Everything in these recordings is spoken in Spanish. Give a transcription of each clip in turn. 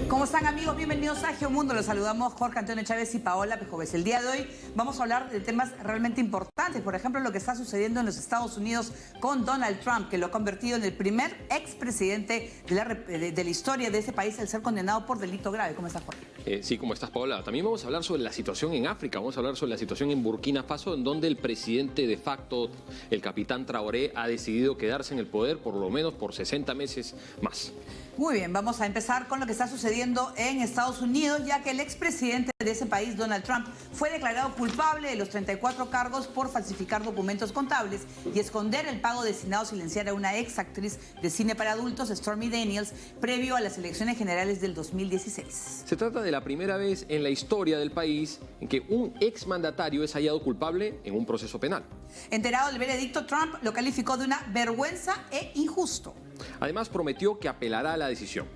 ¿Cómo están, amigos? Bienvenidos a Geomundo. Los saludamos Jorge Antonio Chávez y Paola Pejoves. El día de hoy vamos a hablar de temas realmente importantes. Por ejemplo, lo que está sucediendo en los Estados Unidos con Donald Trump, que lo ha convertido en el primer expresidente de la historia de ese país al ser condenado por delito grave. ¿Cómo estás, Jorge? Sí, ¿cómo estás, Paola? También vamos a hablar sobre la situación en África. Vamos a hablar sobre la situación en Burkina Faso, en donde el presidente de facto, el capitán Traoré, ha decidido quedarse en el poder por lo menos por 60 meses más. Muy bien, vamos a empezar con lo que está sucediendo en Estados Unidos, ya que el expresidente de ese país, Donald Trump, fue declarado culpable de los 34 cargos por falsificar documentos contables y esconder el pago destinado a silenciar a una ex actriz de cine para adultos, Stormy Daniels, previo a las elecciones generales del 2016. Se trata de la primera vez en la historia del país en que un exmandatario es hallado culpable en un proceso penal. Enterado del veredicto, Trump lo calificó de una vergüenza e injusto. Además, prometió que apelará a la decisión.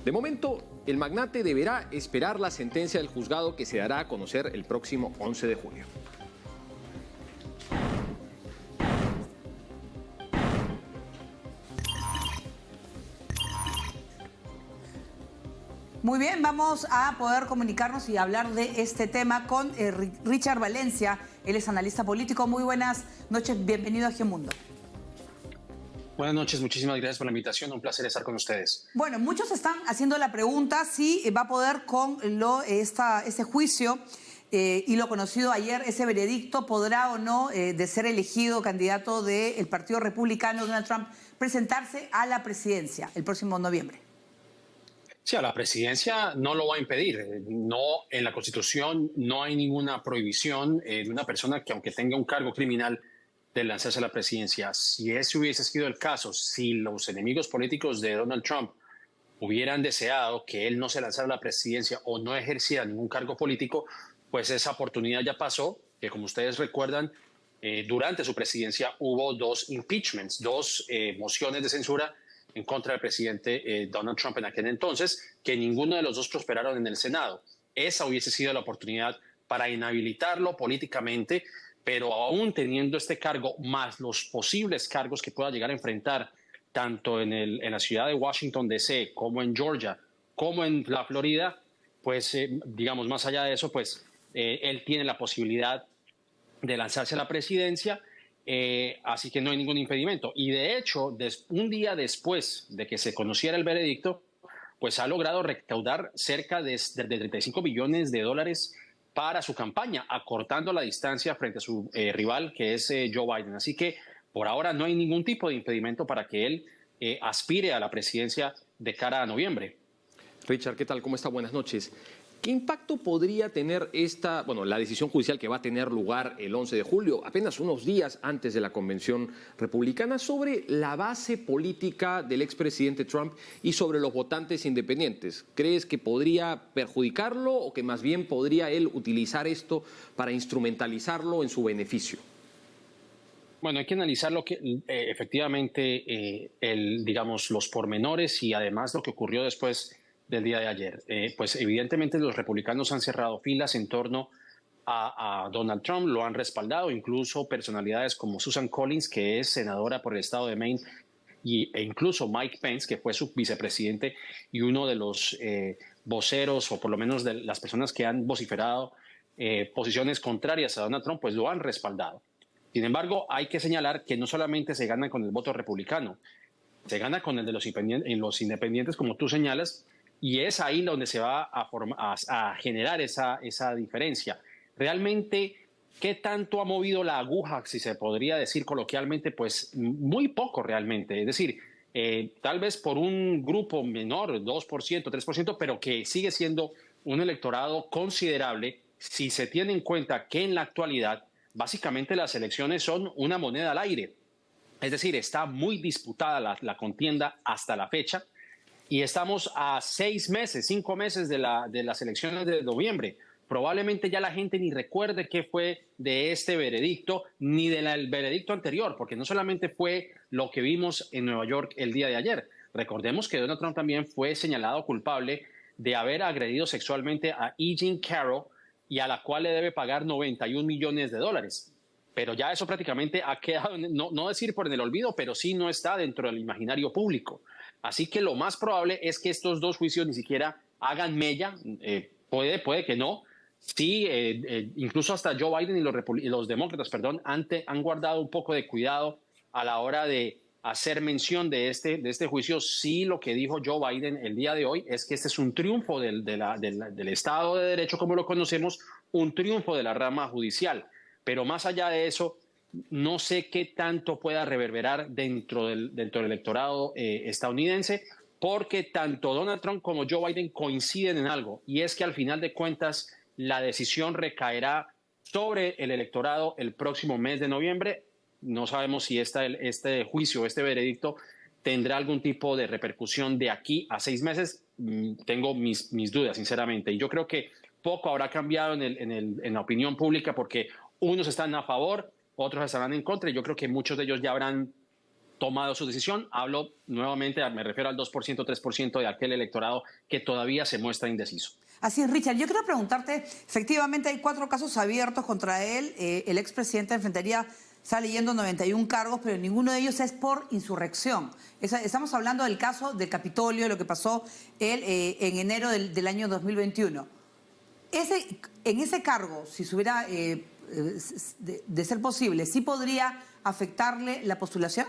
De momento, el magnate deberá esperar la sentencia del juzgado que se dará a conocer el próximo 11 de julio. Muy bien, vamos a poder comunicarnos y hablar de este tema con Richard Valencia. Él es analista político. Muy buenas noches, bienvenido a Geomundo. Buenas noches, muchísimas gracias por la invitación, un placer estar con ustedes. Bueno, muchos están haciendo la pregunta si va a poder con este juicio y lo conocido ayer, ese veredicto, podrá o no, de ser elegido candidato del Partido Republicano, Donald Trump, presentarse a la presidencia el próximo noviembre. Sí, a la presidencia no lo va a impedir. No, en la Constitución no hay ninguna prohibición de una persona que, aunque tenga un cargo criminal, de lanzarse a la presidencia. Si ese hubiese sido el caso, si los enemigos políticos de Donald Trump hubieran deseado que él no se lanzara a la presidencia o no ejerciera ningún cargo político, pues esa oportunidad ya pasó, que como ustedes recuerdan, durante su presidencia hubo dos impeachments, dos mociones de censura en contra del presidente Donald Trump en aquel entonces, que ninguno de los dos prosperaron en el Senado. Esa hubiese sido la oportunidad para inhabilitarlo políticamente, pero aún teniendo este cargo, más los posibles cargos que pueda llegar a enfrentar, tanto en la ciudad de Washington, D.C., como en Georgia, como en la Florida, pues digamos, más allá de eso, pues él tiene la posibilidad de lanzarse a la presidencia, así que no hay ningún impedimento. Y de hecho, un día después de que se conociera el veredicto, pues ha logrado recaudar cerca de 35 billones de dólares para su campaña, acortando la distancia frente a su rival, que es Joe Biden. Así que por ahora no hay ningún tipo de impedimento para que él aspire a la presidencia de cara a noviembre. Richard, ¿qué tal? ¿Cómo está? Buenas noches. ¿Qué impacto podría tener la decisión judicial que va a tener lugar el 11 de julio, apenas unos días antes de la convención republicana, sobre la base política del expresidente Trump y sobre los votantes independientes? ¿Crees que podría perjudicarlo o que más bien podría él utilizar esto para instrumentalizarlo en su beneficio? Bueno, hay que analizar lo que efectivamente, digamos, los pormenores y además lo que ocurrió después del día de ayer. Pues evidentemente los republicanos han cerrado filas en torno a Donald Trump, lo han respaldado, incluso personalidades como Susan Collins, que es senadora por el estado de Maine, e incluso Mike Pence, que fue su vicepresidente y uno de los voceros, o por lo menos de las personas que han vociferado posiciones contrarias a Donald Trump, pues lo han respaldado. Sin embargo, hay que señalar que no solamente se gana con el voto republicano, se gana con el de los independientes, como tú señalas, y es ahí donde se va a generar esa diferencia. Realmente, ¿qué tanto ha movido la aguja, si se podría decir coloquialmente? Pues muy poco realmente. Es decir, tal vez por un grupo menor, 2%, 3%, pero que sigue siendo un electorado considerable si se tiene en cuenta que en la actualidad básicamente las elecciones son una moneda al aire. Es decir, está muy disputada la contienda hasta la fecha. Y estamos a 6 meses, 5 meses de las elecciones de noviembre. Probablemente ya la gente ni recuerde qué fue de este veredicto, ni del veredicto anterior, porque no solamente fue lo que vimos en Nueva York el día de ayer. Recordemos que Donald Trump también fue señalado culpable de haber agredido sexualmente a E. Jean Carroll y a la cual le debe pagar $91 millones. Pero ya eso prácticamente ha quedado, no decir por en el olvido, pero sí no está dentro del imaginario público. Así que lo más probable es que estos dos juicios ni siquiera hagan mella, puede que no. Sí, incluso hasta Joe Biden y los demócratas, han guardado un poco de cuidado a la hora de hacer mención de este juicio. Sí, lo que dijo Joe Biden el día de hoy es que este es un triunfo del Estado de Derecho como lo conocemos, un triunfo de la rama judicial. Pero más allá de eso, no sé qué tanto pueda reverberar dentro del electorado estadounidense, porque tanto Donald Trump como Joe Biden coinciden en algo, y es que al final de cuentas la decisión recaerá sobre el electorado el próximo mes de noviembre. No sabemos si este juicio, este veredicto, tendrá algún tipo de repercusión de aquí a 6 meses. Tengo mis dudas, sinceramente. Y yo creo que poco habrá cambiado en la opinión pública, porque unos están a favor, otros estarán en contra, y yo creo que muchos de ellos ya habrán tomado su decisión. Hablo nuevamente, me refiero al 2%, 3% de aquel electorado que todavía se muestra indeciso. Así es, Richard. Yo quiero preguntarte, efectivamente hay 4 casos abiertos contra él. El expresidente enfrentaría, está leyendo 91 cargos, pero ninguno de ellos es por insurrección. Estamos hablando del caso del Capitolio, de lo que pasó él en enero del año 2021. En ese cargo, si se hubiera, de ser posible, ¿sí podría afectarle la postulación?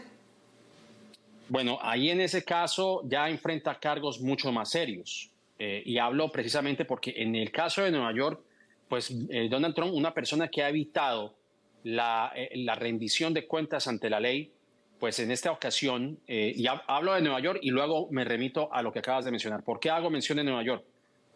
Bueno, ahí en ese caso ya enfrenta cargos mucho más serios. Y hablo precisamente porque en el caso de Nueva York, pues Donald Trump, una persona que ha evitado la rendición de cuentas ante la ley, pues en esta ocasión, y hablo de Nueva York y luego me remito a lo que acabas de mencionar. ¿Por qué hago mención de Nueva York?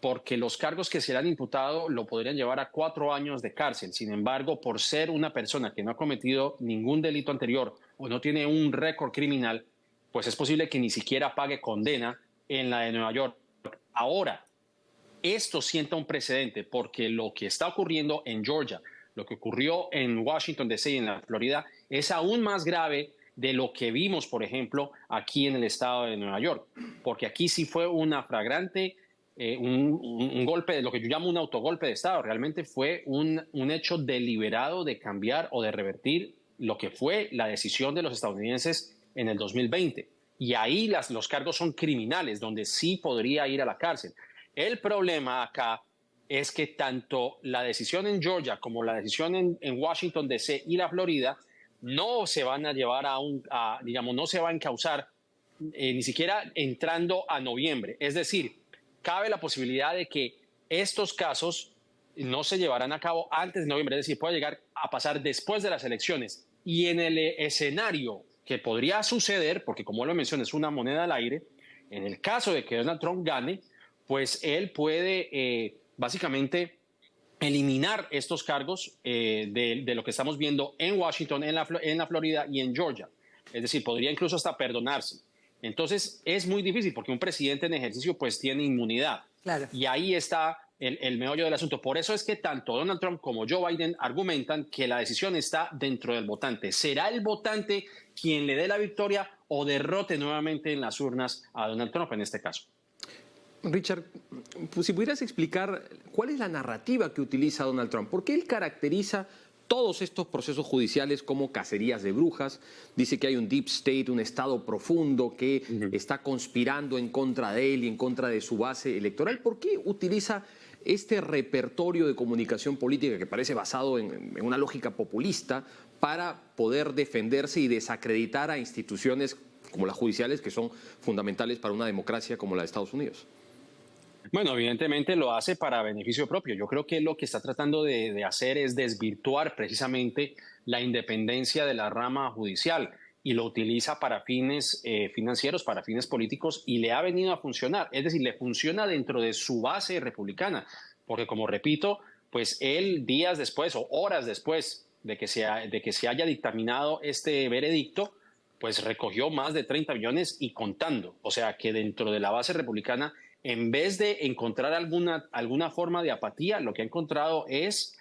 Porque los cargos que se le han imputado lo podrían llevar a 4 años de cárcel. Sin embargo, por ser una persona que no ha cometido ningún delito anterior o no tiene un récord criminal, pues es posible que ni siquiera pague condena en la de Nueva York. Ahora, esto sienta un precedente, porque lo que está ocurriendo en Georgia, lo que ocurrió en Washington, D.C. y en la Florida, es aún más grave de lo que vimos, por ejemplo, aquí en el estado de Nueva York. Porque aquí sí fue una flagrante, un golpe, de lo que yo llamo un autogolpe de Estado. Realmente fue un hecho deliberado de cambiar o de revertir lo que fue la decisión de los estadounidenses en el 2020. Y ahí los cargos son criminales, donde sí podría ir a la cárcel. El problema acá es que tanto la decisión en Georgia como la decisión en Washington, D.C. y la Florida no se van a llevar digamos, no se va a encauzar ni siquiera entrando a noviembre. Es decir, cabe la posibilidad de que estos casos no se llevarán a cabo antes de noviembre, es decir, puede llegar a pasar después de las elecciones. Y en el escenario que podría suceder, porque como lo mencioné, es una moneda al aire, en el caso de que Donald Trump gane, pues él puede básicamente eliminar estos cargos de lo que estamos viendo en Washington, en la Florida y en Georgia. Es decir, podría incluso hasta perdonarse. Entonces es muy difícil porque un presidente en ejercicio pues tiene inmunidad. Claro. Y ahí está el meollo del asunto. Por eso es que tanto Donald Trump como Joe Biden argumentan que la decisión está dentro del votante. ¿Será el votante quien le dé la victoria o derrote nuevamente en las urnas a Donald Trump en este caso? Richard, pues si pudieras explicar cuál es la narrativa que utiliza Donald Trump, porque él caracteriza todos estos procesos judiciales como cacerías de brujas, dice que hay un deep state, un estado profundo que está conspirando en contra de él y en contra de su base electoral. ¿Por qué utiliza este repertorio de comunicación política que parece basado en una lógica populista para poder defenderse y desacreditar a instituciones como las judiciales, que son fundamentales para una democracia como la de Estados Unidos? Bueno, evidentemente lo hace para beneficio propio. Yo creo que lo que está tratando de hacer es desvirtuar precisamente la independencia de la rama judicial y lo utiliza para fines financieros, para fines políticos, y le ha venido a funcionar. Es decir, le funciona dentro de su base republicana, porque como repito, pues él días después o horas después de que se haya dictaminado este veredicto, pues recogió más de 30 millones y contando. O sea que dentro de la base republicana, en vez de encontrar alguna forma de apatía, lo que ha encontrado es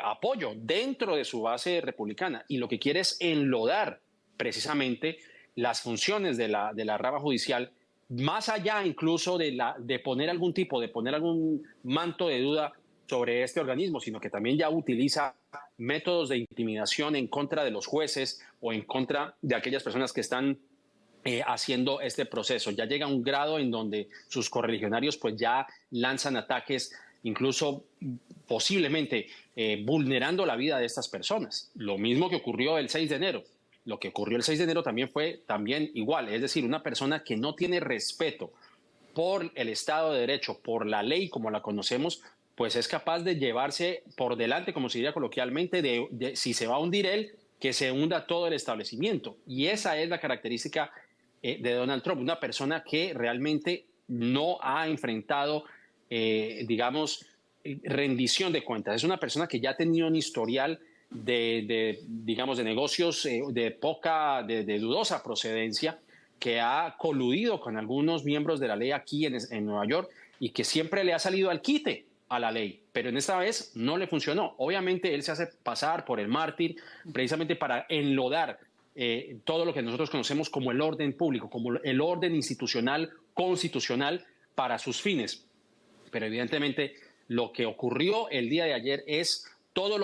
apoyo dentro de su base republicana, y lo que quiere es enlodar precisamente las funciones de la rama judicial, más allá incluso de poner algún manto de duda sobre este organismo, sino que también ya utiliza métodos de intimidación en contra de los jueces o en contra de aquellas personas que están haciendo este proceso. Ya llega a un grado en donde sus correligionarios pues ya lanzan ataques, incluso posiblemente vulnerando la vida de estas personas. Lo mismo que ocurrió el 6 de enero. Lo que ocurrió el 6 de enero también fue igual, es decir, una persona que no tiene respeto por el Estado de Derecho, por la ley como la conocemos, pues es capaz de llevarse por delante, como se diría coloquialmente, si se va a hundir él, que se hunda todo el establecimiento. Y esa es la característica de Donald Trump, una persona que realmente no ha enfrentado, digamos, rendición de cuentas. Es una persona que ya ha tenido un historial digamos, de negocios de dudosa procedencia, que ha coludido con algunos miembros de la ley aquí en Nueva York y que siempre le ha salido al quite a la ley, pero en esta vez no le funcionó. Obviamente él se hace pasar por el mártir precisamente para enlodar todo lo que nosotros conocemos como el orden público, como el orden institucional, constitucional para sus fines. Pero evidentemente lo que ocurrió el día de ayer es todo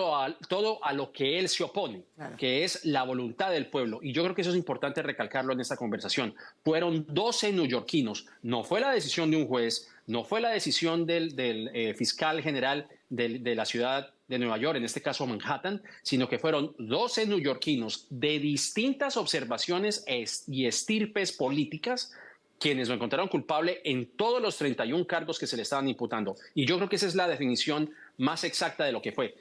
a lo que él se opone, claro, que es la voluntad del pueblo. Y yo creo que eso es importante recalcarlo en esta conversación. Fueron 12 neoyorquinos, no fue la decisión de un juez, no fue la decisión del fiscal general de la ciudad de Nueva York, en este caso Manhattan, sino que fueron 12 neoyorquinos de distintas observaciones y estirpes políticas quienes lo encontraron culpable en todos los 31 cargos que se le estaban imputando. Y yo creo que esa es la definición más exacta de lo que fue.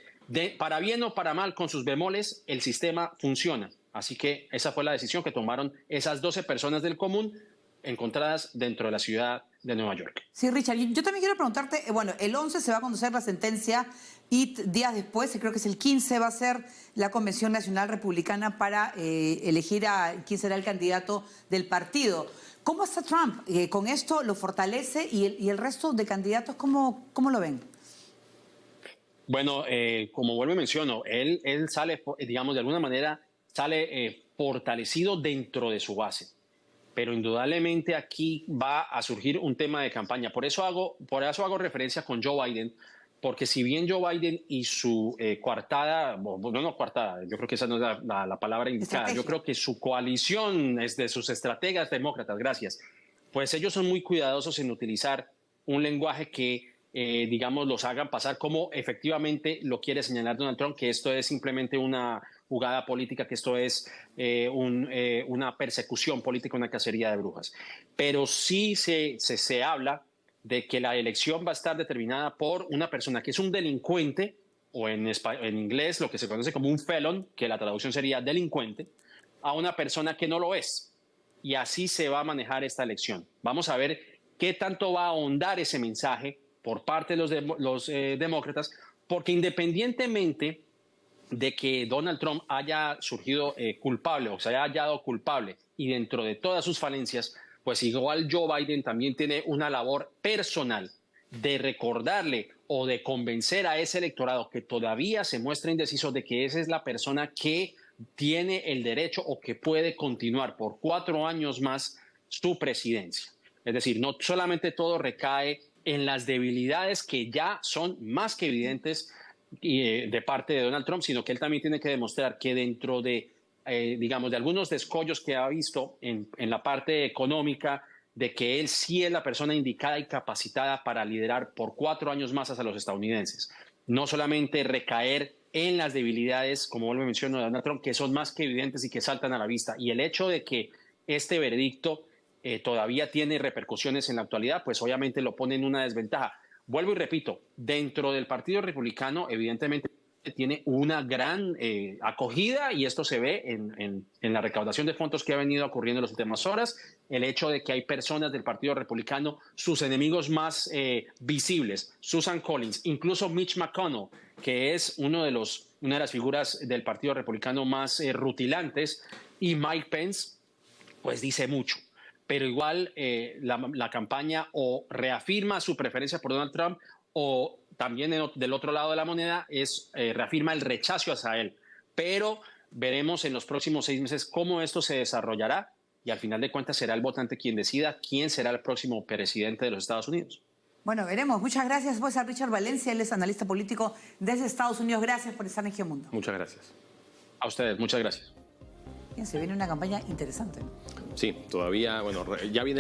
Para bien o para mal, con sus bemoles, el sistema funciona. Así que esa fue la decisión que tomaron esas 12 personas del común encontradas dentro de la ciudad de Nueva York. Sí, Richard, yo también quiero preguntarte, bueno, el 11 se va a conocer la sentencia y días después, creo que es el 15, va a ser la Convención Nacional Republicana para elegir a quién será el candidato del partido. ¿Cómo está Trump? ¿Con esto lo fortalece y el resto de candidatos cómo lo ven? Bueno, como vuelvo y menciono, él sale, digamos, de alguna manera sale fortalecido dentro de su base. Pero indudablemente aquí va a surgir un tema de campaña. Por eso hago referencia con Joe Biden, porque si bien Joe Biden y su coartada, yo creo que esa no es la palabra indicada, yo creo que su coalición es de sus estrategas demócratas, gracias, pues ellos son muy cuidadosos en utilizar un lenguaje que digamos, los hagan pasar como efectivamente lo quiere señalar Donald Trump, que esto es simplemente una jugada política, que esto es una persecución política, una cacería de brujas. Pero sí se habla de que la elección va a estar determinada por una persona que es un delincuente, o en inglés lo que se conoce como un felon, que la traducción sería delincuente, a una persona que no lo es. Y así se va a manejar esta elección. Vamos a ver qué tanto va a ahondar ese mensaje por parte de los demócratas, porque independientemente de que Donald Trump haya surgido culpable o se haya hallado culpable y dentro de todas sus falencias, pues igual Joe Biden también tiene una labor personal de recordarle o de convencer a ese electorado que todavía se muestra indeciso de que esa es la persona que tiene el derecho o que puede continuar por 4 años más su presidencia. Es decir, no solamente todo recae en las debilidades que ya son más que evidentes de parte de Donald Trump, sino que él también tiene que demostrar que dentro de, digamos, de algunos descollos que ha visto en la parte económica, de que él sí es la persona indicada y capacitada para liderar por 4 años más a los estadounidenses. No solamente recaer en las debilidades, como vuelvo a mencionar, de Donald Trump, que son más que evidentes y que saltan a la vista. Y el hecho de que este veredicto todavía tiene repercusiones en la actualidad, pues obviamente lo pone en una desventaja. Vuelvo y repito, dentro del Partido Republicano, evidentemente tiene una gran acogida y esto se ve en la recaudación de fondos que ha venido ocurriendo en las últimas horas, el hecho de que hay personas del Partido Republicano, sus enemigos más visibles, Susan Collins, incluso Mitch McConnell, que es una de las figuras del Partido Republicano más rutilantes, y Mike Pence, pues dice mucho. Pero igual la campaña o reafirma su preferencia por Donald Trump o también del otro lado de la moneda reafirma el rechazo hacia él. Pero veremos en los próximos 6 meses cómo esto se desarrollará y al final de cuentas será el votante quien decida quién será el próximo presidente de los Estados Unidos. Bueno, veremos. Muchas gracias pues a Richard Valencia, él es analista político desde Estados Unidos. Gracias por estar en Geomundo. Muchas gracias. A ustedes, muchas gracias. Bien, se viene una campaña interesante, ¿no? Sí, todavía, bueno, ya viene